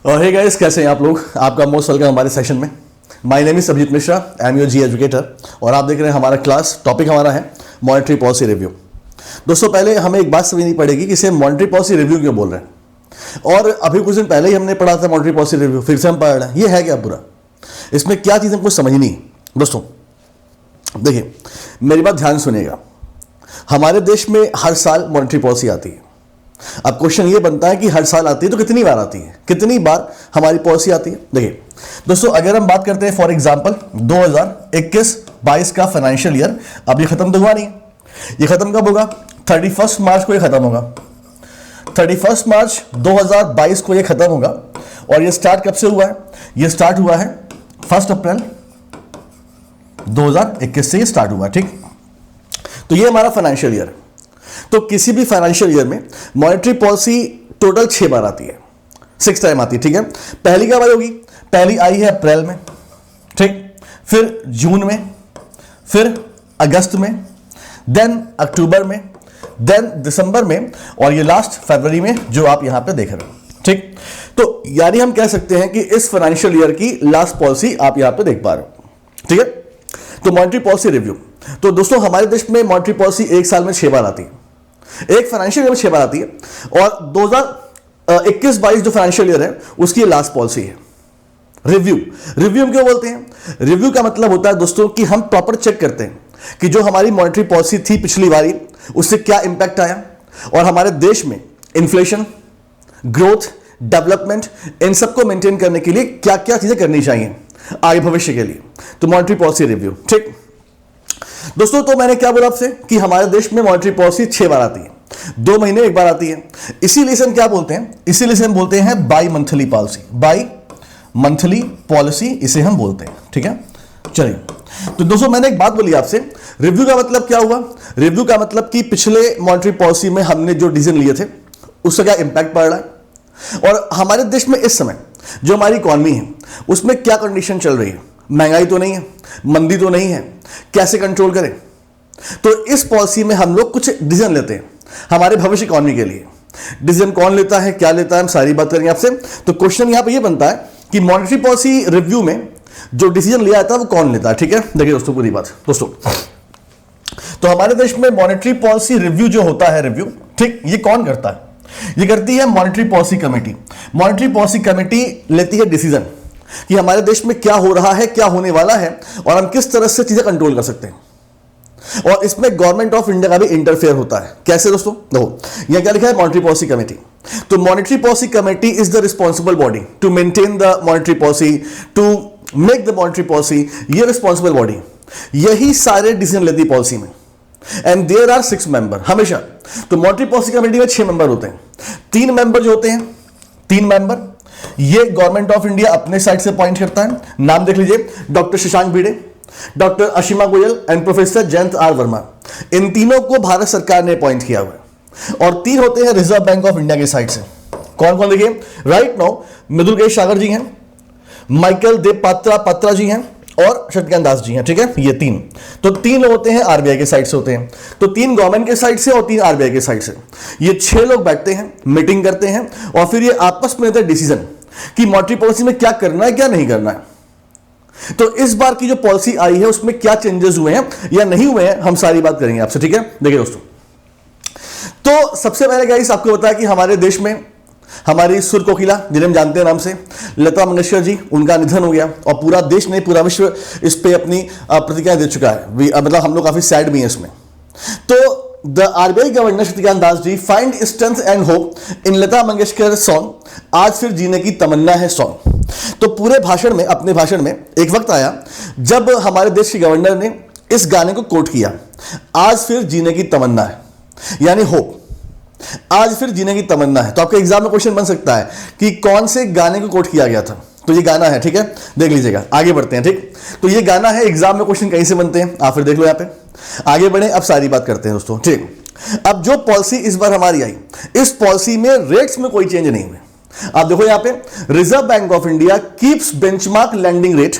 Hey guys, कैसे हैं आप लोग। आपका मोस्ट वेलकम हमारे सेशन में। My name is Abhijeet Mishra, I am your G educator और आप देख रहे हैं हमारा क्लास। टॉपिक हमारा है मॉनेटरी पॉलिसी रिव्यू। दोस्तों, पहले हमें एक बात समझनी पड़ेगी कि इसे मॉनेटरी पॉलिसी रिव्यू क्यों बोल रहे हैं। और अभी कुछ दिन पहले ही हमने पढ़ा था मॉनेटरी पॉलिसी रिव्यू, फिर से हम पढ़ रहे हैं। ये है क्या पूरा, इसमें क्या चीज़ हमको समझनी है। दोस्तों देखिए, मेरी बात ध्यान सुनिएगा। हमारे देश में हर साल मॉनेटरी पॉलिसी आती है। अब क्वेश्चन ये बनता है कि हर साल आती है तो कितनी बार आती है, कितनी बार हमारी पॉलिसी आती है। देखिए दोस्तों, अगर हम बात करते हैं फॉर एग्जांपल 2021-22 का फाइनेंशियल ईयर, अब ये खत्म तो हुआ नहीं। ये खत्म कब होगा? 31 मार्च को ये खत्म होगा। 31 मार्च 2022 को ये खत्म होगा। और ये स्टार्ट कब से हुआ है? ये स्टार्ट हुआ है 1 अप्रैल 2021 से ये स्टार्ट हुआ। ठीक, तो ये हमारा फाइनेंशियल ईयर है। तो किसी भी फाइनेंशियल ईयर में मॉनेटरी पॉलिसी टोटल 6 बार आती है, 6 टाइम आती है। ठीक है, पहली कब आई होगी? पहली आई है अप्रैल में, ठीक, फिर जून में, फिर अगस्त में, देन अक्टूबर में, देन दिसंबर में, और ये लास्ट फरवरी में जो आप यहां पे देख रहे हो। ठीक, तो यानी हम कह सकते हैं कि इस फाइनेंशियल ईयर की लास्ट पॉलिसी आप यहां पे देख पा रहे हो। ठीक है, तो मॉनेटरी पॉलिसी रिव्यू। तो दोस्तों, हमारे देश में मॉनेटरी पॉलिसी एक साल में 6 बार आती है, एक फाइनेंशियल ईयर में 6 बार आती है। और 2021-22 जो फाइनेंशियल ईयर है उसकी लास्ट पॉलिसी है। रिव्यू, रिव्यू हम क्यों बोलते हैं? रिव्यू का मतलब होता है दोस्तों कि हम प्रॉपर चेक करते हैं कि जो हमारी मॉनेटरी पॉलिसी थी पिछली बारी, उससे क्या इंपैक्ट आया, और हमारे देश में इन्फ्लेशन, ग्रोथ, डेवलपमेंट, इन सबको मेंटेन करने के लिए क्या क्या चीजें करनी चाहिए आगे भविष्य के लिए। तो मॉनेटरी पॉलिसी रिव्यू। ठीक दोस्तों, तो मैंने क्या बोला आपसे कि हमारे देश में मॉनेटरी पॉलिसी 6 बार आती है, 2 महीने एक बार आती है। इसीलिए हम क्या बोलते हैं? इसीलिए हम बोलते हैं by monthly policy. By monthly policy इसे हम बोलते हैं। ठीक है, चलिए। तो दोस्तों, मैंने एक बात बोली आपसे, रिव्यू का मतलब क्या हुआ? रिव्यू का मतलब कि पिछले मॉनेटरी पॉलिसी में हमने जो डिसीजन लिए थे उसका क्या इंपैक्ट पड़ रहा है, और हमारे देश में इस समय जो हमारी इकॉनमी है उसमें क्या कंडीशन चल रही है। महंगाई तो नहीं है, मंदी तो नहीं है, कैसे कंट्रोल करें। तो इस पॉलिसी में हम लोग कुछ डिसीजन लेते हैं हमारे भविष्य इकॉनमी के लिए। डिसीजन कौन लेता है, क्या लेता है, हम सारी बात करेंगे आपसे। तो क्वेश्चन यहां पे ये बनता है कि मॉनेटरी पॉलिसी रिव्यू में जो डिसीजन लिया जाता है वो कौन लेता है। ठीक है, देखिए दोस्तों पूरी बात। दोस्तों, तो हमारे देश में मॉनेटरी पॉलिसी रिव्यू जो होता है, रिव्यू, ठीक, ये कौन करता है? ये करती है monetary policy committee. Monetary policy committee लेती है डिसीजन कि हमारे देश में क्या हो रहा है, क्या होने वाला है, और हम किस तरह से चीजें कंट्रोल कर सकते हैं। और इसमें गवर्नमेंट ऑफ इंडिया का भी इंटरफेयर होता है। कैसे दोस्तों? देखो, यह क्या लिखा है? Monetary policy committee. तो monetary policy committee is the responsible body to maintain the monetary policy, to make the monetary policy. ये रिस्पॉन्सिबल बॉडी यही सारे डिसीजन लेती पॉलिसी में। एंड देयर आर 6 मेंबर हमेशा। तो मॉनेटरी पॉलिसी कमेटी में 6 member होते हैं। 3 मेंबर जो होते हैं, 3 मेंबर ये गवर्नमेंट ऑफ इंडिया अपने साइड से अपॉइंट करता है। नाम देख लीजिए, doctor Shashank Bhide, doctor Ashima Goyal and professor Jayant R Varma. इन तीनों को भारत सरकार ने अपॉइंट किया हुआ है। और 3 होते हैं रिजर्व बैंक ऑफ इंडिया के साइड से। कौन कौन? देखिए, राइट नाउ मृदुल सागर जी हैं, माइकल देव पात्रा जी हैं, और शक्तिकांत दास जी हैं। ठीक है, ये 3 तो 3 होते हैं आरबीआई के साइड से होते हैं। तो 3 गवर्नमेंट के साइड से और 3 आरबीआई के साइड से। ये 6 लोग बैठते हैं, मीटिंग करते हैं, और फिर ये आपस में लेते हैं डिसीजन कि मॉनेटरी पॉलिसी में क्या करना है, क्या नहीं करना है। तो इस बार की जो पॉलिसी आई है उसमें क्या चेंजेस हुए हैं या नहीं हुए हैं, हम सारी बात करेंगे आपसे। ठीक है, देखिए दोस्तों, तो सबसे पहले गाइस आपको बताया कि हमारे देश में हमारी सुर कोकिला, जिन्हें हम जानते हैं नाम से, लता मंगेशकर जी, उनका निधन हो गया। और पूरा देश नहीं, पूरा विश्व इस पे अपनी प्रतिक्रिया दे चुका है। मतलब हम लोग काफी सैड भी हैं इसमें। तो the RBI governor Shaktikanta Das ji find strength and hope in Lata Mangeshkar song, आज फिर जीने की तमन्ना है सॉन्ग। तो पूरे भाषण में, अपने भाषण में एक वक्त आया जब हमारे देश के गवर्नर ने इस गाने को कोट किया, आज फिर जीने की तमन्ना है, यानी होप, आज फिर जीने की तमन्ना है। तो आपके एग्जाम में क्वेश्चन बन सकता है कि कौन से गाने को कोट किया गया था। तो ये गाना है, ठीक है, देख लीजिएगा। आगे बढ़ते हैं। ठीक, तो ये गाना है। एग्जाम में क्वेश्चन कहीं से बनते हैं, आप फिर देख लो। यहाँ पे आगे बढ़े, अब सारी बात करते हैं दोस्तों। ठीक, अब जो पॉलिसी इस बार हमारी आई, इस पॉलिसी में रेट्स में कोई चेंज नहीं हुए। आप देखो यहाँ पे, reserve bank of India keeps benchmark lending rate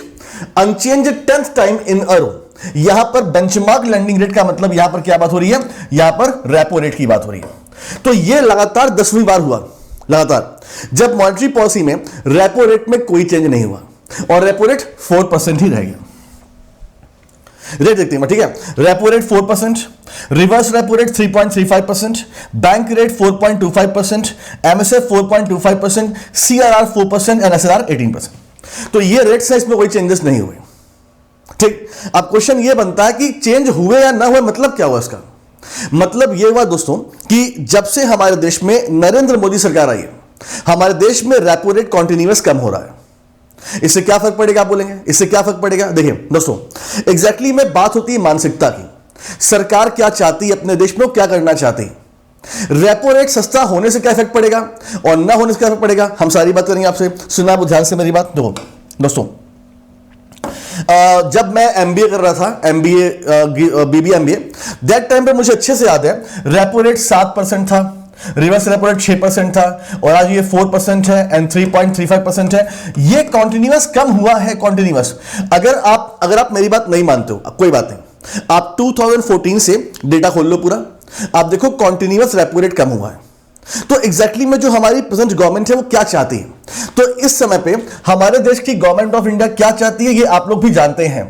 unchanged 10th time in a row. यहां पर बेंचमार्क लैंडिंग रेट का मतलब यहां पर क्या बात हो रही है? यहां पर रेपो रेट की बात हो रही है। तो ये लगातार 10वीं बार हुआ लगातार, जब मॉनेटरी पॉलिसी में रेपो रेट में कोई चेंज नहीं हुआ और रेपो रेट 4% ही रह गया। रेट देखते हैं, ठीक है। Repo rate 4%, reverse repo rate 3.35%, bank rate 4.25%, MSF 4.25%, CRR 4% and SRR 18%। तो ये रेट साइज में कोई चेंजेस नहीं हुए, ठीक। अब क्वेश्चन ये बनता है कि चेंज हुए या ना हुए, मतलब क्या हुआ इसका? मतलब ये हुआ दोस्तों कि जब से हमारे देश में नरेंद्र मोदी सरकार आई है, हमारे देश में रेपो रेट कॉन्टिन्यूअस कम हो रहा है। इससे क्या फर्क पड़ेगा आप बोलेंगे? इससे क्या फर्क पड़ेगा? देखिए दोस्तों, एग्जैक्टली में बात होती है मानसिकता की। सरकार क्या चाहती है अपने देश में, क्या करना चाहती है। रेपो रेट सस्ता होने से क्या इफेक्ट पड़ेगा और ना होने से क्या इफेक्ट पड़ेगा, हम सारी बात करेंगे आपसे। सुना आप ध्यान से मेरी बात। देखो दोस्तों, जब मैं एमबीए कर रहा था, एमबीए बीबीएमबीए, दैट टाइम पे मुझे अच्छे से याद है रेपो रेट 7% था, रिवर्स रेपो रेट 6% था और आज ये 4% है एंड 3.35% है। ये कॉन्टिन्यूअस कम हुआ है, कॉन्टिन्यूअस। अगर आप मेरी बात नहीं मानते हो, कोई बात नहीं, आप 2014 से डेटा खोल लो पूरा, आप देखो कॉन्टिन्यूअस रेपो रेट कम हुआ है। तो एग्जैक्टली में जो हमारी प्रेजेंट गवर्नमेंट है वो क्या चाहती है, तो इस समय पे हमारे देश की गवर्नमेंट ऑफ इंडिया क्या चाहती है ये आप लोग भी जानते हैं।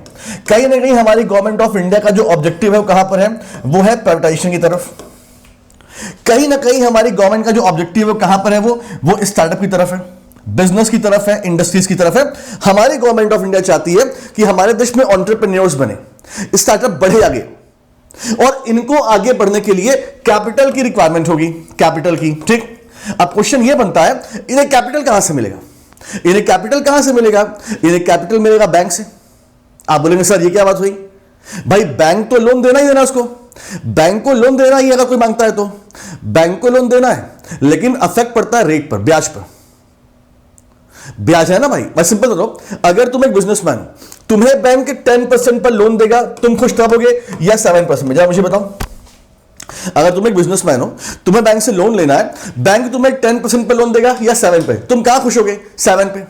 कहीं ना कहीं हमारी गवर्नमेंट ऑफ इंडिया का जो ऑब्जेक्टिव है वो कहां पर है, वो है प्राइवेटाइजेशन की तरफ। कहीं ना कहीं हमारी गवर्नमेंट का जो ऑब्जेक्टिव है कहां पर है, वो स्टार्टअप की तरफ है, बिजनेस की तरफ है, इंडस्ट्रीज की तरफ है। हमारी गवर्नमेंट ऑफ इंडिया चाहती है कि हमारे देश में एंटरप्रेन्योर्स बने, स्टार्टअप बढ़े आगे, और इनको आगे बढ़ने के लिए कैपिटल की रिक्वायरमेंट होगी, कैपिटल की, ठीक। अब क्वेश्चन ये बनता है, इन्हें कैपिटल कहां से मिलेगा? इन्हें कैपिटल कहां से मिलेगा? इन्हें कैपिटल मिलेगा बैंक से। आप बोलेंगे सर ये क्या बात हुई? भाई बैंक तो लोन देना ही देना, उसको बैंक को लोन देना ही, अगर कोई मांगता है तो बैंक को लोन देना है, लेकिन अफेक्ट पड़ता है रेट पर, ब्याज पर। ब्याज है ना भाई। मैं सिंपल बताऊं, अगर तुम एक बिजनेसमैन हो, तुम्हें बैंक 10% पर लोन देगा, तुम खुश रहोगे या 7% में? जरा मुझे बताओ। अगर तुम एक बिजनेसमैन हो, तुम्हें बैंक से लोन लेना है, बैंक तुम्हें 10% पर लोन देगा या 7 पे, तुम कहां खुश होगे? 7 पे।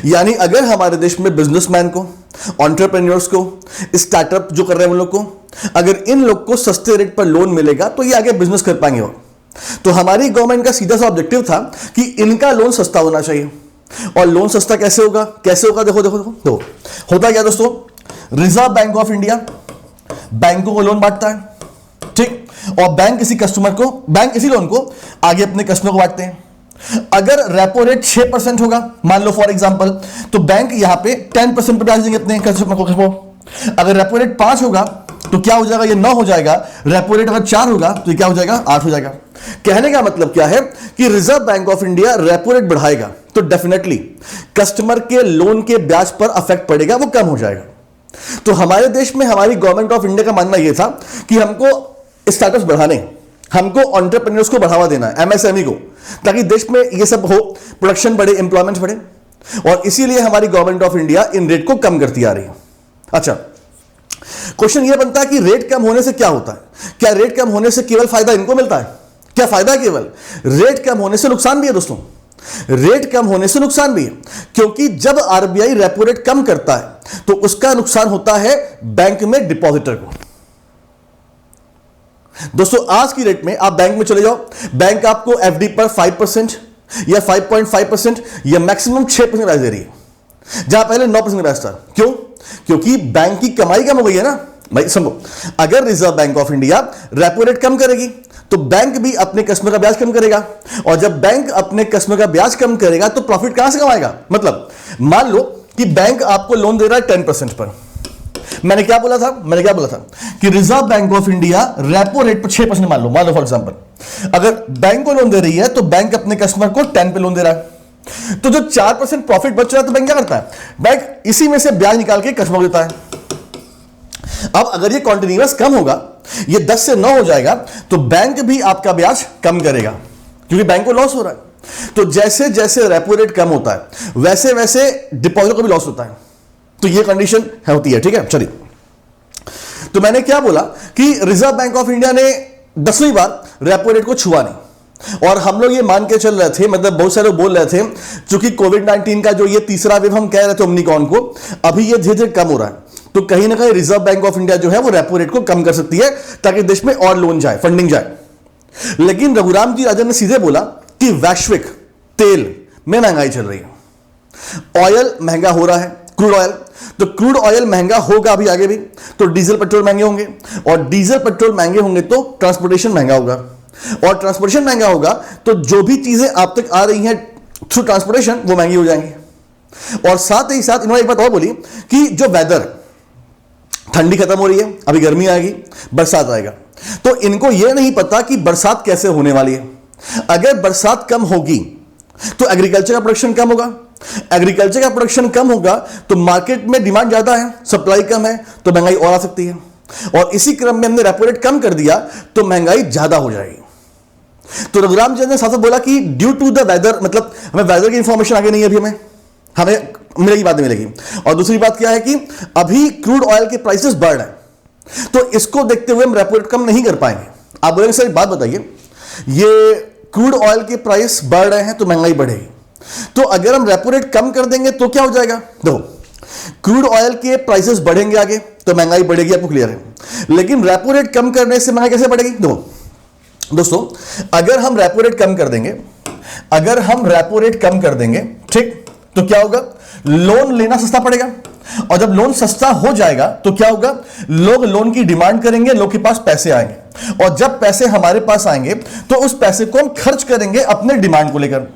यानी अगर हमारे देश में बिजनेसमैन को, एंटरप्रेन्योर्स को, स्टार्टअप जो कर रहे हैं उन लोग को, अगर इन लोग को सस्ते रेट पर लोन मिलेगा तो ये आगे बिजनेस कर पाएंगे। तो हमारी गवर्नमेंट का सीधा सा ऑब्जेक्टिव था कि इनका लोन सस्ता होना चाहिए। और लोन सस्ता कैसे होगा? कैसे होगा? देखो देखो देखो, देखो। होता क्या दोस्तों, रिजर्व बैंक ऑफ इंडिया बैंकों को लोन बांटता है, ठीक, और बैंक इसी लोन को आगे अपने कस्टमर को बांटते हैं। अगर रेपो रेट 6% होगा, मान लो फॉर एग्जांपल, तो बैंक यहां पे 10% पर ब्याज देंगे अपने कस्टमर को। अगर रेपो रेट 5 होगा तो क्या हो जाएगा? ये 9 हो जाएगा। रेपो रेट अगर 4 होगा तो ये क्या हो जाएगा? 8 हो जाएगा। कहने का मतलब क्या है कि reserve bank of India repo rate बढ़ाएगा तो डेफिनेटली कस्टमर के लोन के ब्याज पर अफेक्ट पड़ेगा, वो कम हो जाएगा। तो हमारे देश में हमारी गवर्नमेंट ऑफ इंडिया का मानना यह था कि हमको स्टार्टअप्स बढ़ाने, हमको एंटरप्रेन्योर्स को बढ़ावा देना है, एमएसएमई को, ताकि देश में ये सब हो, प्रोडक्शन बढ़े, एम्प्लॉयमेंट बढ़े, और इसीलिए हमारी government of India in rate को कम करती आ रही है। अच्छा, क्वेश्चन यह बनता है कि रेट कम होने से क्या होता है? क्या रेट कम होने से केवल फायदा इनको मिलता है? क्या फायदा है केवल? रेट कम होने से नुकसान भी है दोस्तों। रेट कम होने से नुकसान भी है, क्योंकि जब आरबीआई रेपो रेट कम करता है तो उसका नुकसान होता है बैंक में डिपॉजिटर को। दोस्तों आज की रेट में आप बैंक में चले जाओ, बैंक आपको एफडी पर 5% या 5.5% या मैक्सिमम 6% ब्याज दे रही है, जहां पहले 9% ब्याज था। क्यों? क्योंकि बैंक की कमाई कम हो गई है ना भाई। समझो, अगर reserve bank of India repo rate कम करेगी तो बैंक भी अपने कस्टमर का ब्याज कम करेगा, और जब बैंक अपने कस्टमर का ब्याज कम करेगा तो प्रॉफिट कहां से कमाएगा? मतलब मान लो कि बैंक आपको लोन दे रहा है 10% पर। मैंने क्या बोला था कि reserve bank of India repo rate पर 6% मान लो फॉर एग्जांपल। अगर बैंक को लोन दे रही है तो बैंक अपने कस्टमर को 10 पे लोन दे रहा है, तो जो 4% प्रॉफिट बच रहा है तो बैंक क्या करता है? बैंक इसी में से ब्याज निकाल के कस्टमर को देता है। अब अगर ये कॉन्टिन्यूअस कम होगा, ये 10 से 9 हो जाएगा, तो बैंक भी आपका ब्याज कम करेगा, क्योंकि बैंक को लॉस हो रहा है। तो जैसे जैसे रेपो रेट कम होता है वैसे वैसे डिपॉजिटर को भी लॉस होता है। तो ये कंडीशन होती है, ठीक है। चलिए, तो मैंने क्या बोला कि रिजर्व बैंक ऑफ इंडिया ने 10वीं बार रेपो रेट को छुआ नहीं, और हम लोग ये मान के चल रहे थे, मतलब बहुत सारे लोग बोल रहे थे, चूंकि कोविड-19 का जो ये तीसरा वेव हम कह रहे थे ओमिक्रॉन को, अभी ये धीरे धीरे कम हो रहा है, तो कहीं ना कहीं रिजर्व बैंक ऑफ इंडिया जो है वो रेपो रेट को कम कर सकती है ताकि देश में और लोन जाए, फंडिंग जाए। लेकिन रघुराम जी राजन ने सीधे बोला कि वैश्विक तेल में महंगाई चल रही है, ऑयल महंगा हो रहा है, क्रूड ऑयल। तो क्रूड ऑयल महंगा होगा अभी आगे भी, तो डीजल पेट्रोल महंगे होंगे, और डीजल पेट्रोल महंगे होंगे तो ट्रांसपोर्टेशन महंगा होगा, और ट्रांसपोर्टेशन महंगा होगा तो जो भी चीजें आप तक आ रही हैं थ्रू ट्रांसपोर्टेशन वो महंगी हो जाएंगी। और साथ ही साथ इन्होंने एक बात और बोली कि जो वेदर, ठंडी खत्म हो रही है, अभी गर्मी आएगी, बरसात आएगा, तो इनको यह नहीं पता कि बरसात कैसे होने वाली है। अगर बरसात कम होगी तो एग्रीकल्चर का प्रोडक्शन कम होगा, एग्रीकल्चर का प्रोडक्शन कम होगा तो मार्केट में डिमांड ज्यादा है, सप्लाई कम है, तो महंगाई और आ सकती है। और इसी क्रम में हमने रेपो रेट कम कर दिया तो महंगाई ज्यादा हो जाएगी। तो रघुराम जी ने साथ बोला कि ड्यू टू द वेदर, मतलब हमें वेदर की इंफॉर्मेशन आगे नहीं है, अभी हमें मिलेगी, बाद में मिलेगी। और दूसरी बात क्या है कि अभी क्रूड ऑयल के प्राइसेस बढ़ रहे हैं, तो इसको देखते हुए हम रेपो रेट कम नहीं कर पाएंगे। आप बोलेंगे सर एक बात बताइए, ये क्रूड ऑयल के प्राइस बढ़ रहे हैं तो महंगाई बढ़ेगी, तो अगर हम रेपो रेट कम कर देंगे तो क्या हो जाएगा? देखो, क्रूड ऑयल के प्राइसेस बढ़ेंगे आगे तो महंगाई बढ़ेगी, आपको क्लियर है। लेकिन रेपो रेट कम करने से महंगाई कैसे बढ़ेगी? देखो दोस्तों, अगर हम रेपो रेट कम कर देंगे, अगर हम रेपो रेट कम कर देंगे, ठीक, तो क्या होगा? लोन लेना सस्ता पड़ेगा, और जब लोन सस्ता हो जाएगा तो क्या होगा? लोग लोन की डिमांड करेंगे, लोग के पास पैसे आएंगे, और जब पैसे हमारे पास आएंगे तो उस पैसे को हम खर्च करेंगे अपने डिमांड को लेकर,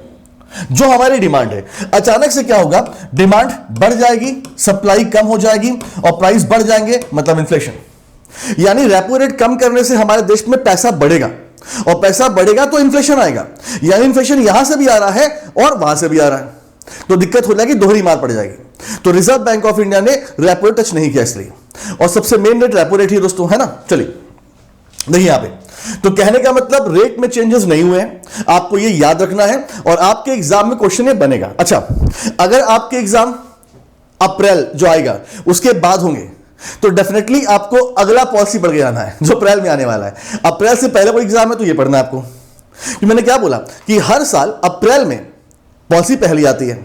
जो हमारी डिमांड है। अचानक से क्या होगा? डिमांड बढ़ जाएगी, सप्लाई कम हो जाएगी और प्राइस बढ़ जाएंगे, मतलब इन्फ्लेशन। यानी रेपो रेट कम करने से हमारे देश में पैसा बढ़ेगा, और पैसा बढ़ेगा तो इन्फ्लेशन आएगा, यानी इन्फ्लेशन यहां से भी आ रहा है और वहां से भी आ रहा है, तो दिक्कत हो जाएगी, दोहरी मार पड़ जाएगी। तो रिजर्व बैंक ऑफ इंडिया ने रेपो रेट टच नहीं किया इसलिए, और सबसे मेन रेट रेपो रेट ही दोस्तों, है ना। चलिए देखिए यहां पे, तो कहने का मतलब रेट में चेंजेस नहीं हुए हैं, आपको ये याद रखना है, और आपके एग्जाम में क्वेश्चन ये बनेगा। अच्छा, अगर आपके एग्जाम अप्रैल जो आएगा उसके बाद होंगे तो डेफिनेटली आपको अगला पॉलिसी पढ़ के जाना है जो अप्रैल में आने वाला है। अप्रैल से पहले कोई एग्जाम है तो ये पढ़ना है आपको, कि मैंने क्या बोला कि हर साल अप्रैल में पॉलिसी पहली आती है।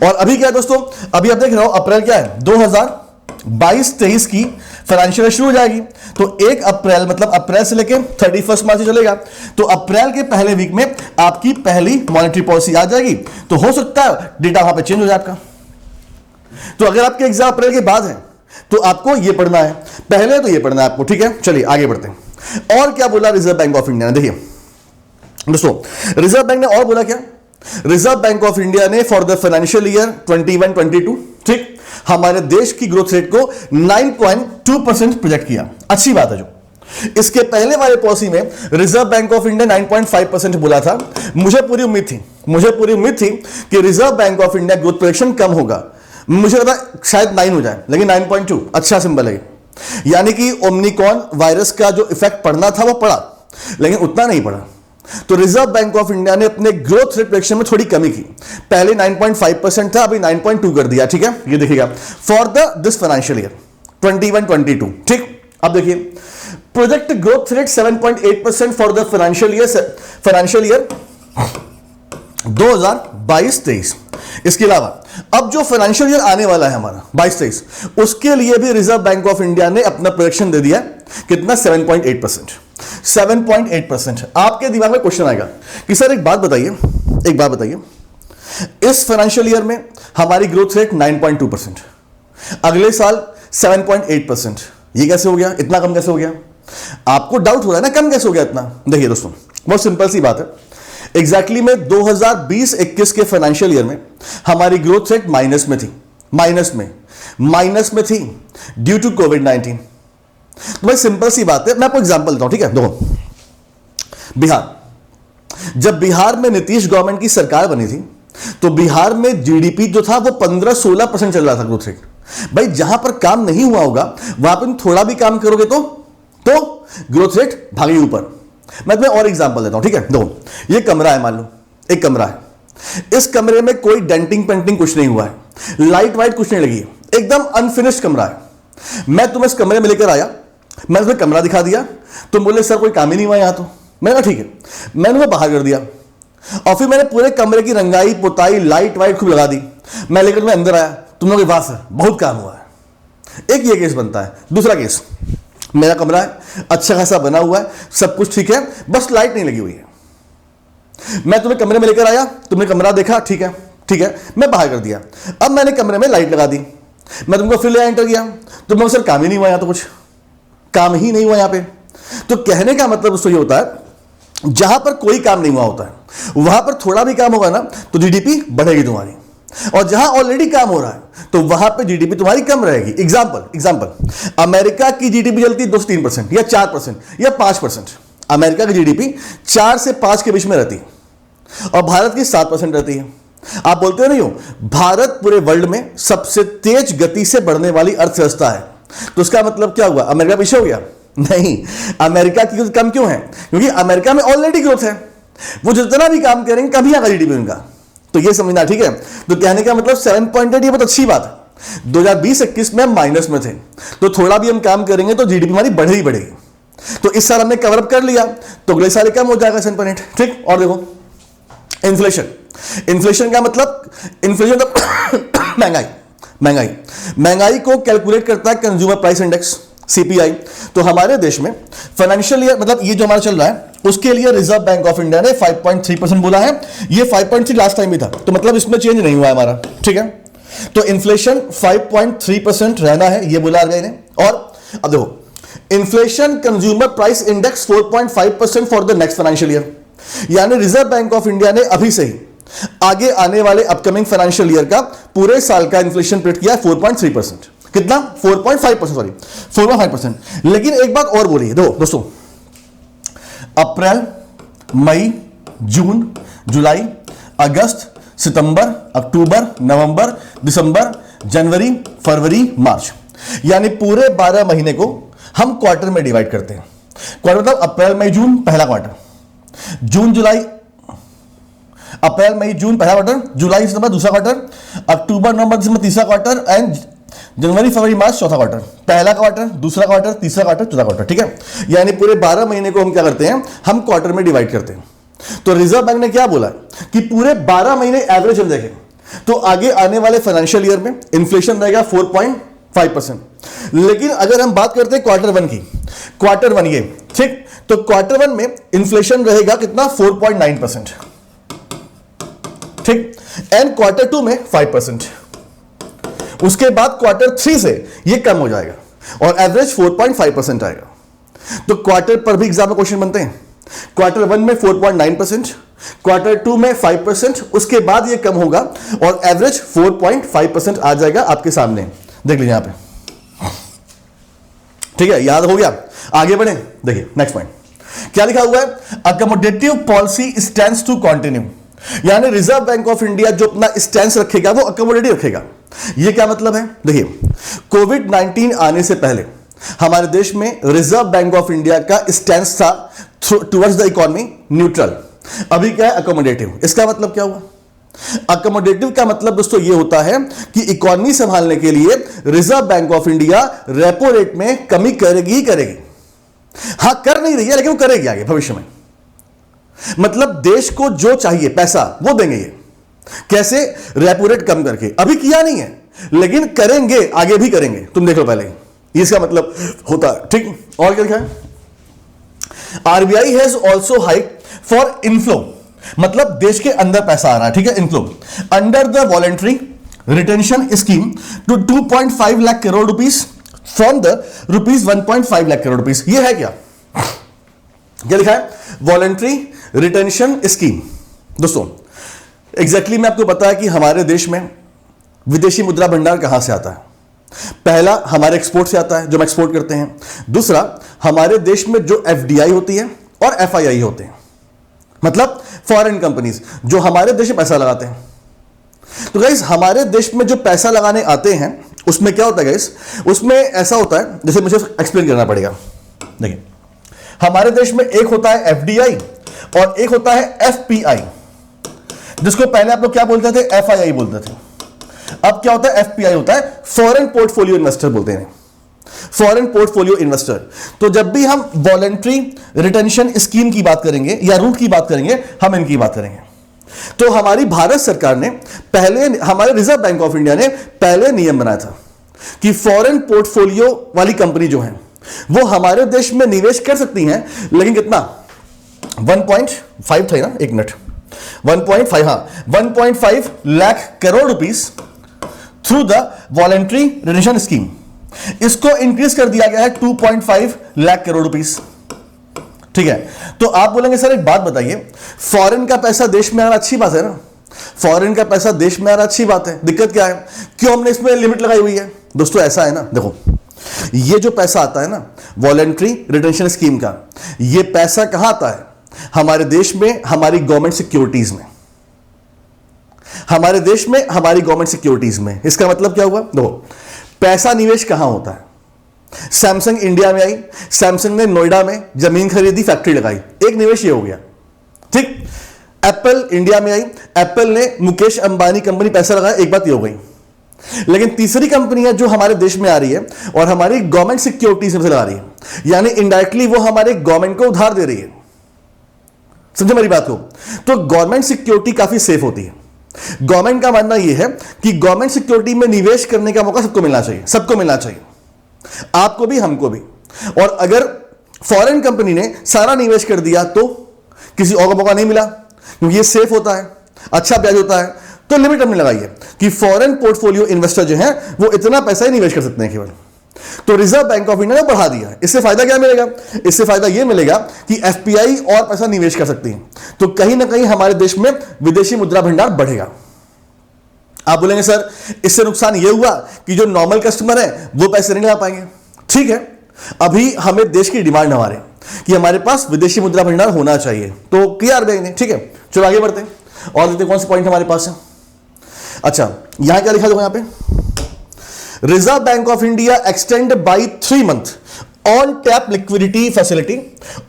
और अभी क्या है दोस्तों, अभी आप देख रहे हो अप्रैल क्या है, 2022-23 की फाइनेंशियल शुरू हो जाएगी, तो 1 अप्रैल मतलब अप्रैल से लेकर 31 मार्च चलेगा, तो अप्रैल के पहले वीक में आपकी पहली मॉनेटरी पॉलिसी आ जाएगी, तो हो सकता है डेटा वहां पे चेंज हो जाए आपका। तो अगर आपके एग्जाम अप्रैल के बाद है तो आपको ये पढ़ना है, पहले तो ये पढ़ना है आपको, ठीक है। चलिए आगे बढ़ते हैं। और क्या बोला रिजर्व बैंक ऑफ इंडिया ने? देखिए दोस्तों, रिजर्व बैंक ने और बोला क्या? रिजर्व बैंक ऑफ इंडिया ने फॉर द फाइनेंशियल ईयर 21-22, ठीक, हमारे देश की ग्रोथ रेट को 9.2% प्रोजेक्ट किया। अच्छी बात है। जो इसके पहले वाले पॉलिसी में रिजर्व बैंक ऑफ इंडिया 9.5% बोला था। मुझे पूरी उम्मीद थी कि reserve bank of India growth projection कम होगा, मुझे लगा शायद 9 हो जाए, लेकिन 9.2 अच्छा सिंबल है। यानी कि ओमिक्रॉन वायरस का जो इफेक्ट पड़ना था वो पड़ा, लेकिन उतना नहीं पड़ा। तो रिजर्व बैंक ऑफ इंडिया ने अपने ग्रोथ रेट प्रेडिक्शन में थोड़ी कमी की, पहले 9.5% था, अभी 9.2 कर दिया, ठीक है। ये देखिएगा फॉर दिस फाइनेंशियल ईयर 21-22, ठीक। अब देखिए project growth rate 7.8% for the financial year 2022-23। इसके अलावा अब जो फाइनेंशियल ईयर आने वाला है हमारा 22-23, उसके लिए भी रिजर्व बैंक ऑफ इंडिया ने अपना प्रोजेक्शन दे दिया, कितना? 7.8%। आपके दिमाग में क्वेश्चन आएगा कि सर एक बात बताइए, इस फाइनेंशियल ईयर में हमारी ग्रोथ रेट 9.2%, अगले साल 7.8%, ये कैसे हो गया? इतना कम कैसे हो गया? आपको डाउट हो रहा है ना, कम कैसे हो गया इतना? देखिए दोस्तों, बहुत सिंपल सी बात है। एग्जैक्टली में 2020-21 के फाइनेंशियल ईयर में हमारी ग्रोथ रेट माइनस में थी ड्यू टू कोविड-19। तो भाई सिंपल सी बात है, मैं आपको एग्जांपल देता हूं, ठीक है। देखो, जब बिहार में नीतीश गवर्नमेंट की सरकार बनी थी तो बिहार में जीडीपी जो था वो 15-16% चल रहा था ग्रोथ रेट। भाई जहां पर काम नहीं हुआ होगा वहां पर थोड़ा भी काम करोगे तो ग्रोथ रेट भागी ऊपर। मैं तुम्हें और एग्जांपल देता हूं, ठीक है। देखो, ये कमरा है, मान लो एक कमरा है, इस कमरे में कोई डेंटिंग पेंटिंग कुछ नहीं हुआ है, लाइट वाइट कुछ नहीं लगी है, एकदम अनफिनिश्ड कमरा है। मैं तुम्हें इस कमरे में लेकर आया, मैंने तुम्हें कमरा दिखा दिया, तुम बोले सर कोई काम ही नहीं हुआ यहां, तो मैंने कहा ठीक है, मैंने तुम्हें बाहर कर दिया, और फिर मैंने पूरे कमरे की रंगाई पुताई लाइट वाइट खूब लगा दी, मैं लेकर तुम्हें अंदर आया, तुम लोग वाह सर बहुत काम हुआ है। एक ये केस बनता है। दूसरा केस, मेरा कमरा है, अच्छा खासा बना हुआ है, सब कुछ ठीक है, बस लाइट नहीं लगी हुई है। मैं तुम्हें कमरे में लेकर आया, तुमने कमरा देखा, ठीक है ठीक है, मैं बाहर कर दिया। अब मैंने कमरे में लाइट लगा दी, मैं तुमको फिर ले एंटर किया, तो सर काम ही नहीं हुआ, यहाँ तो कुछ काम ही नहीं हुआ यहाँ पे। तो कहने का मतलब दोस्तों ये होता है, जहां पर कोई काम नहीं हुआ होता है वहां पर थोड़ा भी काम होगा ना तो जीडीपी बढ़ेगी तुम्हारी, और जहां ऑलरेडी काम हो रहा है तो वहां पे जीडीपी तुम्हारी कम रहेगी। एग्जांपल, अमेरिका की जीडीपी चलती है 2-3% या 4% या 5%। अमेरिका की जीडीपी 4 से 5 के बीच में रहती है और भारत की 7% रहती है। आप बोलते हो नहीं हो, भारत पूरे वर्ल्ड में सबसे तेज गति से बढ़ने वाली अर्थव्यवस्था है, तो उसका मतलब क्या हुआ, अमेरिका पीछे हो गया? नहीं, अमेरिका की कम क्यों है? क्योंकि अमेरिका में ऑलरेडी ग्रोथ है, वो जितना भी काम करेंगे कभी आएगा जीडीपी उनका। तो ये समझना, ठीक है। तो कहने का मतलब 7.8 ये बहुत अच्छी बात है। 2020-21 में हम माइनस में थे, तो थोड़ा भी हम काम करेंगे तो जीडीपी हमारी बढ़ेगी बढ़ेगी। तो इस साल हमने कवर अप कर लिया तो अगले साल कम हो जाएगा 7.8, ठीक। और देखो इन्फ्लेशन का मतलब, इन्फ्लेशन महंगाई को कैलकुलेट करता है कंज्यूमर प्राइस इंडेक्स, सीपीआई। तो हमारे देश में फाइनेंशियल ईयर, मतलब ये जो हमारा चल रहा है उसके लिए रिजर्व बैंक ऑफ इंडिया ने 5.3% बोला है। ये 5.3 लास्ट टाइम भी था, तो मतलब इसमें चेंज नहीं हुआ है हमारा, ठीक है। तो इन्फ्लेशन 5.3% रहना है, ये बोला आरबीआई ने। और अब देखो, inflation consumer price index 4.5% for the next financial year, यानी रिजर्व बैंक ऑफ इंडिया ने अभी से ही आगे आने वाले अपकमिंग फाइनेंशियल ईयर का पूरे साल का इन्फ्लेशन प्रिडिक्ट किया 4.3%। कितना? 4.5%, सॉरी 4.5%। लेकिन एक बात और बोली है, दो दोस्तों, अप्रैल, मई, जून, जुलाई, अगस्त, सितंबर, अक्टूबर, नवंबर, दिसंबर, जनवरी, फरवरी, मार्च, यानी पूरे 12 महीने को हम क्वार्टर में डिवाइड करते हैं। क्वार्टर मतलब अप्रैल मई जून पहला क्वार्टर, जून जुलाई, अप्रैल मई जून पहला क्वार्टर, जुलाई सितंबर दूसरा क्वार्टर, अक्टूबर नवंबर दिसंबर तीसरा क्वार्टर, एंड जनवरी फरवरी मार्च चौथा क्वार्टर। पहला क्वार्टर, दूसरा क्वार्टर, तीसरा क्वार्टर, चौथा क्वार्टर, ठीक है। यानी पूरे 12 महीने को हम क्या करते हैं, हम क्वार्टर में डिवाइड करते हैं। तो रिजर्व बैंक ने क्या बोला कि पूरे 12 महीने एवरेज हम देखें तो आगे आने वाले फाइनेंशियल ईयर में इन्फ्लेशन रहेगा 4.5%। लेकिन अगर हम बात करते हैं क्वार्टर वन की, क्वार्टर वन ये, ठीक, तो क्वार्टर वन में इन्फ्लेशन रहेगा कितना? 4.9%, ठीक। एंड क्वार्टर टू में 5%। उसके बाद क्वार्टर 3 से ये कम हो जाएगा और एवरेज 4.5% आएगा। तो क्वार्टर पर भी एग्जाम में क्वेश्चन बनते हैं। क्वार्टर 1 में 4.9%, क्वार्टर 2 में 5%, उसके बाद ये कम होगा और एवरेज 4.5% आ जाएगा आपके सामने, देख लीजिए यहां पे, ठीक है। याद हो गया? आगे बढ़े, देखिए नेक्स्ट पॉइंट क्या लिखा हुआ है, accommodative policy stands to continue, यानी रिजर्व बैंक ऑफ इंडिया जो अपना स्टैंड रखेगा वो अकोमोडेटिव रखेगा। ये क्या मतलब है? देखिए, कोविड-19 आने से पहले हमारे देश में रिजर्व बैंक ऑफ इंडिया का स्टैंड था टुवर्ड्स द इकोनॉमी न्यूट्रल, अभी क्या है? अकोमोडेटिव। इसका मतलब क्या हुआ? अकोमोडेटिव का मतलब दोस्तों ये होता है कि इकोनॉमी संभालने के लिए reserve bank of India repo rate में कमी करेगी ही करेगी। हां, कर नहीं रही है लेकिन वो करेगी आगे भविष्य में। मतलब देश को जो चाहिए पैसा वो देंगे ये। कैसे? रेपो रेट कम करके। अभी किया नहीं है लेकिन करेंगे, आगे भी करेंगे, तुम देखो पहले ही। इसका मतलब होता है, ठीक। और क्या लिखा है? RBI has also hike for inflow, मतलब देश के अंदर पैसा आ रहा है, ठीक है, inflow, under the voluntary retention scheme to 2.5 lakh crore rupees from the rupees 1.5 lakh crore rupees. ये है क्या? क्या लिखा है? Voluntary retention scheme. दोस्तों एग्जैक्टली मैं आपको पता है कि हमारे देश में विदेशी मुद्रा भंडार कहां से आता है। पहला हमारे एक्सपोर्ट से आता है, जो हम एक्सपोर्ट करते हैं। दूसरा, हमारे देश में जो एफडीआई होती है और एफआईआई होते हैं, मतलब फॉरेन कंपनीज जो हमारे देश में पैसा लगाते हैं। तो गाइस, हमारे देश में जो पैसा लगाने आते हैं उसमें क्या होता है गाइस? उसमें ऐसा होता है, जैसे मुझे एक्सप्लेन करना पड़ेगा। देखिए, हमारे देश में एक होता है एफडीआई और एक होता है एफपीआई, जिसको पहले आप लोग क्या बोलते थे? एफआईआई बोलते थे। अब क्या होता है? एफपीआई होता है, फॉरेन पोर्टफोलियो इन्वेस्टर बोलते हैं, फॉरेन पोर्टफोलियो इन्वेस्टर। तो जब भी हम वॉलंटरी रिटेंशन स्कीम की बात करेंगे या रूट की बात करेंगे, हम इनकी बात करेंगे। तो हमारी भारत सरकार ने पहले, हमारे रिजर्व बैंक ऑफ इंडिया ने पहले नियम बनाया था कि फॉरेन पोर्टफोलियो वाली कंपनी जो है वो हमारे देश में निवेश कर सकती हैं, लेकिन कितना? 1.5 था ना, एक मिनट, 1.5, हाँ 1.5 lakh crore rupees through the voluntary retention scheme. इसको इंक्रीज कर दिया गया है 2.5 लाख करोड़ रुपीस। ठीक है, तो आप बोलेंगे सर एक बात बताइए, फॉरेन का पैसा देश में आना अच्छी बात है ना, फॉरेन का पैसा देश में आना अच्छी बात है, दिक्कत क्या है, क्यों हमने इसमें लिमिट लगाई हुई है? दोस्तों ऐसा है ना, देखो ये जो पैसा आता है ना वॉलेंट्री रिटेंशन स्कीम का, ये पैसा कहां आता है? हमारे देश में हमारी गवर्नमेंट सिक्योरिटीज में, हमारे देश में हमारी गवर्नमेंट सिक्योरिटीज में। इसका मतलब क्या हुआ? देखो पैसा निवेश कहां होता है? सैमसंग इंडिया में आई, सैमसंग ने नोएडा में जमीन खरीदी, फैक्ट्री लगाई, एक निवेश ये हो गया। ठीक, एप्पल इंडिया में आई, एप्पल ने मुकेश अंबानी कंपनी पैसा लगाया, एक बात ये हो गई। लेकिन तीसरी कंपनी है जो हमारे देश में आ रही है और हमारी गवर्नमेंट सिक्योरिटी से लगा रही है, यानी इनडायरेक्टली वो हमारे गवर्नमेंट को उधार दे रही है। समझे मेरी बात को? तो गवर्नमेंट सिक्योरिटी काफी सेफ होती है। गवर्नमेंट का मानना यह है कि गवर्नमेंट सिक्योरिटी में निवेश करने का मौका सबको मिलना चाहिए, सबको मिलना चाहिए, आपको भी हमको भी। और अगर फॉरेन कंपनी ने सारा निवेश कर दिया तो किसी और को मौका नहीं मिला, क्योंकि ये सेफ होता है, अच्छा ब्याज होता है, तो लिमिट हमने लगाई है कि फॉरेन पोर्टफोलियो इन्वेस्टर जो हैं वो इतना पैसा ही निवेश कर सकते हैं केवल। तो रिजर्व बैंक ऑफ इंडिया ने बढ़ा दिया। इससे फायदा क्या मिलेगा? इससे फायदा यह मिलेगा कि एफपीआई और पैसा निवेश कर सकती है, तो कहीं ना कहीं हमारे देश में विदेशी मुद्रा भंडार बढ़ेगा। आप बोलेंगे सर इससे नुकसान यह हुआ कि जो नॉर्मल कस्टमर है वो पैसे नहीं लगा पाएंगे। ठीक है, अभी हमें देश की डिमांड हमारे कि हमारे पास विदेशी मुद्रा भंडार होना चाहिए, तो किया आरबीआई ने। ठीक है, चलो आगे बढ़ते हैं और देखते कौन से पॉइंट हमारे पास है। अच्छा, यहां क्या लिखा होगा? यहां पे reserve bank of India extend by 3 month on tap liquidity facility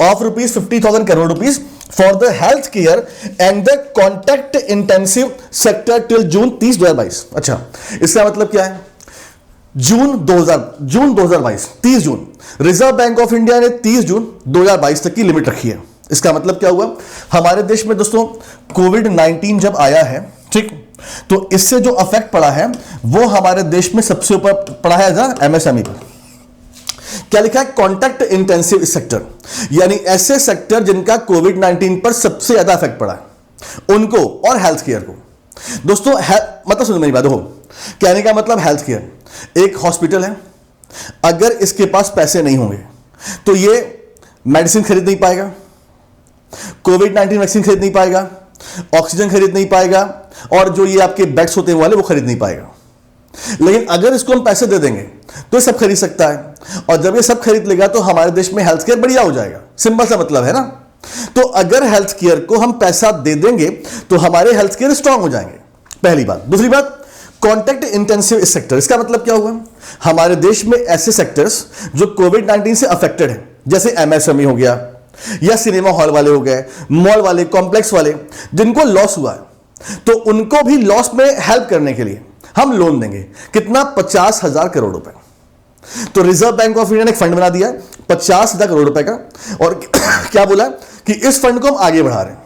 of ₹50,000 crore for the health care and the contact intensive sector till June 30, 2022। अच्छा, इसका मतलब क्या है? जून 2022, 30 जून, रिजर्व बैंक ऑफ इंडिया ने 30 जून 2022 तक की लिमिट रखी है। इसका मतलब क्या हुआ? हमारे देश में दोस्तों कोविड-19 जब आया है, ठीक, तो इससे जो अफेक्ट पड़ा है वो हमारे देश में सबसे ऊपर पड़ा है एमएसएमई पर। क्या लिखा है? कॉन्टैक्ट इंटेंसिव सेक्टर, यानी ऐसे सेक्टर जिनका कोविड-19 पर सबसे ज्यादा अफेक्ट पड़ा है उनको, और हेल्थ केयर को। दोस्तों मतलब सुनो मेरी बात, देखो कहने का मतलब हेल्थ केयर, एक हॉस्पिटल है, अगर इसके पास पैसे नहीं होंगे तो ये मेडिसिन खरीद नहीं पाएगा, कोविड-19 वैक्सीन खरीद नहीं पाएगा, ऑक्सीजन खरीद नहीं पाएगा, और जो ये आपके बेड्स होते हैं वाले वो खरीद नहीं पाएगा। लेकिन अगर इसको हम पैसे दे देंगे तो ये सब खरीद सकता है, और जब ये सब खरीद लेगा तो हमारे देश में हेल्थ केयर बढ़िया हो जाएगा। सिंपल सा मतलब है ना। तो अगर हेल्थ केयर को हम पैसा दे देंगे तो हमारे हेल्थ केयर स्ट्रांग हो जाएंगे, पहली बात। दूसरी बात, कॉन्टैक्ट इंटेंसिव सेक्टर, इसका मतलब क्या हुआ? हमारे देश में ऐसे सेक्टर्स जो कोविड-19 से अफेक्टेड है, जैसे एमएसएमई हो गया, या सिनेमा हॉल वाले हो गए, मॉल वाले, कॉम्प्लेक्स वाले, जिनको लॉस हुआ है, तो उनको भी लॉस में हेल्प करने के लिए हम लोन देंगे। कितना? 50,000 करोड़ रुपए। तो रिजर्व बैंक ऑफ इंडिया ने एक फंड बना दिया 50,000 करोड़ रुपए का, और क्या बोला कि इस फंड को हम आगे बढ़ा रहे हैं,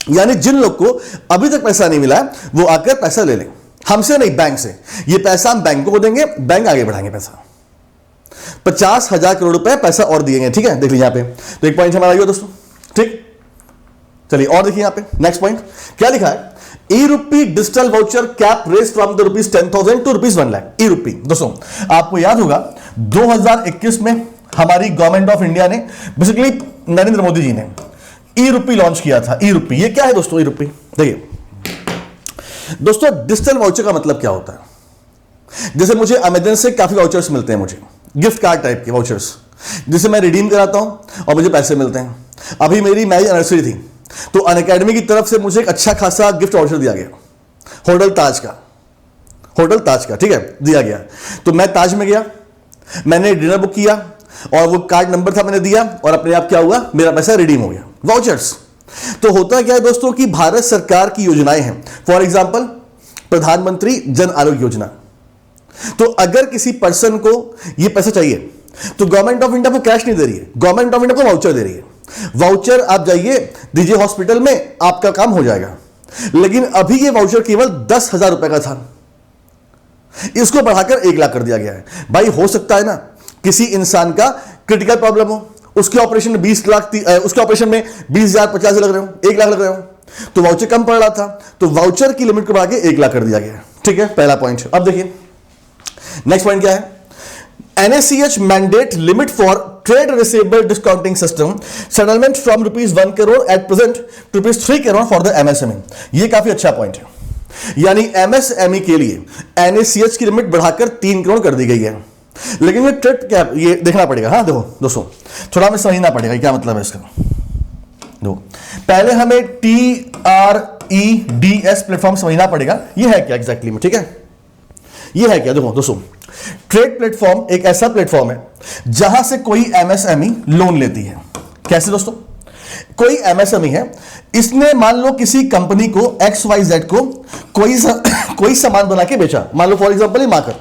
यानी जिन लोग को अभी तक पैसा नहीं मिला वो आकर पैसा ले लें, हमसे नहीं, बैंक से। ये पैसा हम बैंकों को देंगे, बैंक आगे बढ़ाएंगे पैसा। 50,000 करोड़ रुपए पैसा और दिएंगे। ठीक है, देख लीजिए यहां पे, तो एक पॉइंट हमारा दोस्तों। ठीक, चलिए और देखिए यहां पे नेक्स्ट पॉइंट क्या लिखा है? E rupee digital voucher cap raised from the ₹10,000 to ₹1,00,000। E rupee दोस्तों आपको याद होगा 2021 में हमारी गवर्नमेंट ऑफ इंडिया ने, बेसिकली नरेंद्र मोदी जी ने ई रूपी लॉन्च किया था। ई रूपी, ये क्या है दोस्तों? ई रूपी देखिए दोस्तों, डिजिटल वाउचर का मतलब क्या होता है? जैसे मुझे अमेजन से काफी वाउचर्स मिलते हैं, मुझे गिफ्ट कार्ड टाइप के वाउचर्स, जिसे मैं रिडीम कराता हूं और मुझे पैसे मिलते हैं। अभी मेरी मैरिज एनिवर्सरी थी, तो अनअकैडमी की तरफ से मुझे एक अच्छा खासा गिफ्ट वाउचर दिया गया, होटल ताज का, ठीक है, दिया गया। तो मैं ताज में गया, मैंने डिनर बुक किया, और वो कार्ड नंबर था मैंने दिया, और अपने आप क्या हुआ, मेरा पैसा रिडीम हो गया। वाउचर्स तो होता क्या है दोस्तों कि भारत सरकार की योजनाएं हैं, फॉर एग्जाम्पल प्रधानमंत्री जन आरोग्य योजना। तो अगर किसी पर्सन को ये पैसा चाहिए तो गवर्नमेंट ऑफ इंडिया को कैश नहीं दे रही है, गवर्नमेंट ऑफ इंडिया को वाउचर दे रही है। वाउचर आप जाइए दीजिए हॉस्पिटल में, आपका काम हो जाएगा। लेकिन अभी ये वाउचर केवल 10,000 रुपए का था, इसको बढ़ाकर 1 लाख कर दिया गया है। भाई हो सकता है ना किसी इंसान का क्रिटिकल प्रॉब्लम हो, उसके ऑपरेशन में 20 लाख, उसके ऑपरेशन में 20,000 50,000 लग रहे हो, 1 लाख लग रहे हो, तो वाउचर कम पड़ रहा था, तो वाउचर की लिमिट को बढ़ा के 1 लाख कर दिया गया। ठीक है, पहला पॉइंट। अब देखिए नेक्स्ट पॉइंट क्या है, NACH mandate limit for trade receivable discounting system settlement from ₹1 crore at present to ₹3 crore for the MSME। ये काफी अच्छा पॉइंट है, यानी MSME के लिए NACH की लिमिट बढ़ाकर 3 करोड़ कर दी गई है। लेकिन ये ट्रेड क्या, ये देखना पड़ेगा। हाँ देखो दोस्तों, थोड़ा हमें समझना पड़ेगा क्या मतलब है इसका। देखो पहले हमें TREDS प्लेटफॉर्म समझना पड़ेगा, ये है क्या एग्जैक्टली में। ठीक है, ये है क्या, देखो दोस्तों, ट्रेड प्लेटफॉर्म एक ऐसा प्लेटफॉर्म है जहां से कोई MSME लोन लेती है। कैसे दोस्तों, कोई MSME है, इसने मान लो किसी कंपनी को XYZ को कोई सामान बना के बेचा, मान लो फॉर एग्जांपल ये मार्कर।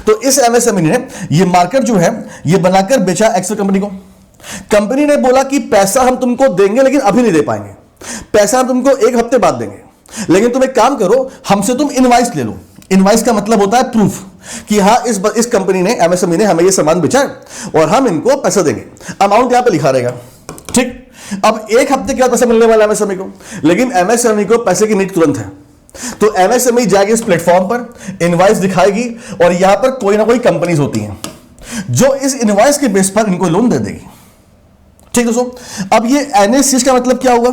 तो इस MSME ने ये मार्कर जो है ये बनाकर बेचा एक्स कंपनी को। कंपनी ने बोला कि पैसा हम तुमको देंगे लेकिन अभी नहीं दे पाएंगे, पैसा हम तुमको 1 हफ्ते बाद देंगे, लेकिन तुम एक काम करो, हमसे तुम इनवाइस ले लो। इनवाइस का मतलब होता है प्रूफ कि हाँ इस कंपनी ने MSME ने हमें ये सामान बेचा है और हम इनको पैसा देंगे। अमाउंट यहां पे लिखा रहेगा। ठीक, अब 1 हफ्ते के बाद पैसा मिलने वाला MSME को, लेकिन MSME को पैसे की नीड तुरंत है। तो MSME जाएगी इस प्लेटफॉर्म पर, इनवाइस दिखाएगी और यहां पर कोई ना कोई कंपनीज होती हैं जो इस इनवाइस के बेस पर इनको लोन दे देगी। ठीक दोस्तों, अब ये NACH का मतलब क्या हुआ,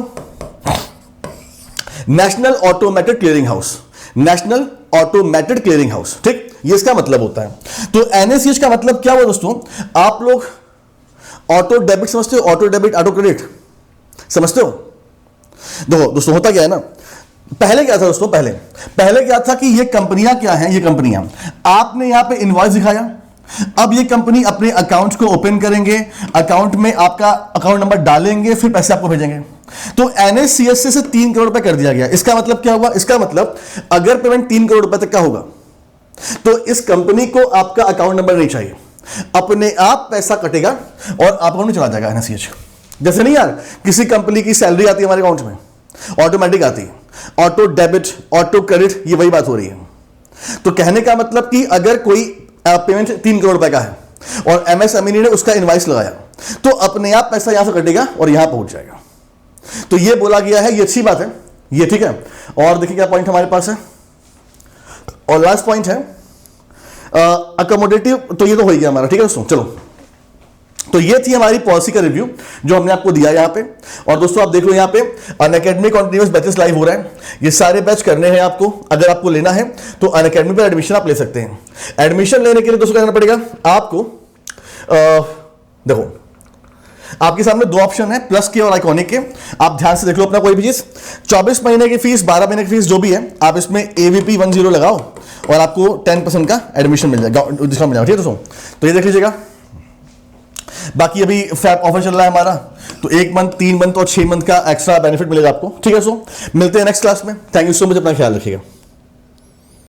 national automated clearing house, national automated clearing house. ठीक, ये इसका मतलब होता है। तो NACH का मतलब क्या हुआ दोस्तों, आप लोग ऑटो डेबिट समझते हो, ऑटो डेबिट ऑटो क्रेडिट समझते हो। देखो दोस्तों होता क्या है ना, पहले क्या था दोस्तों, पहले क्या था कि ये कंपनियां क्या हैं, ये कंपनियां आपने यहां पे इनवॉइस दिखाया, अब ये कंपनी अपने अकाउंट को ओपन करेंगे, अकाउंट में आपका अकाउंट नंबर डालेंगे, फिर पैसे आपको भेजेंगे। तो NACH से 3 करोड़ रुपए कर दिया गया। इसका मतलब क्या हुआ, इसका मतलब अगर पेमेंट 3 करोड़ रुपए तक का होगा तो इस कंपनी को आपका अकाउंट नंबर नहीं चाहिए, अपने आप पैसा कटेगा और अकाउंट में चला जाएगा NACH। जैसे नहीं यार, किसी कंपनी की सैलरी आती है हमारे अकाउंट में, ऑटोमेटिक आती है, ऑटो डेबिट ऑटो क्रेडिट, ये वही बात हो रही है। तो कहने का मतलब कि अगर कोई पेमेंट 3 करोड़ रुपए का है और MSME ने उसका इनवाइस लगाया तो अपने आप पैसा यहां से कटेगा और यहां पहुंच जाएगा। तो ये बोला गया है, ये अच्छी बात है ये। ठीक है, और देखिए क्या पॉइंट हमारे पास है, और लास्ट पॉइंट है अकोमोडेटिव। तो ये तो हो गया हमारा। ठीक है दोस्तों, चलो तो ये थी हमारी पॉलिसी का रिव्यू जो हमने आपको दिया यहाँ पे। और दोस्तों आप देख लो यहाँ पे अनअकैडमी कॉन्टिन्यूअस बैचेस लाइव हो रहा है, ये सारे बैच करने हैं आपको। अगर आपको लेना है तो अनअकैडमी पर एडमिशन आप ले सकते हैं। एडमिशन लेने के लिए दोस्तों क्या करना पड़ेगा आपको, देखो आपके सामने 2 ऑप्शन है, प्लस के और आइकॉनिक के। आप ध्यान से देख लो अपना कोई भी चीज। 24 महीने की फीस, 12 महीने की फीस जो भी है, आप इसमें AVP 10 लगाओ और आपको 10% का एडमिशन मिल जाएगा, डिस्काउंट मिल जाएगा। ठीक है दोस्तों, तो ये देख लीजिएगा। बाकी अभी फैब ऑफर चल रहा है हमारा, तो 1 मंथ, 3 मंथ और 6 मंथ का एक्स्ट्रा बेनिफिट मिलेगा आपको। ठीक है दोस्तों, मिलते हैं नेक्स्ट क्लास में। थैंक यू सो मच, अपना ख्याल रखिएगा।